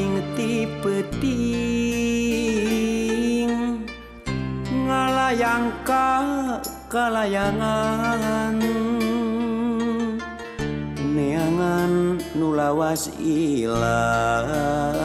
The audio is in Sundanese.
aing ti peuting ngalayang ka kalayangan neangan nu lawas ilang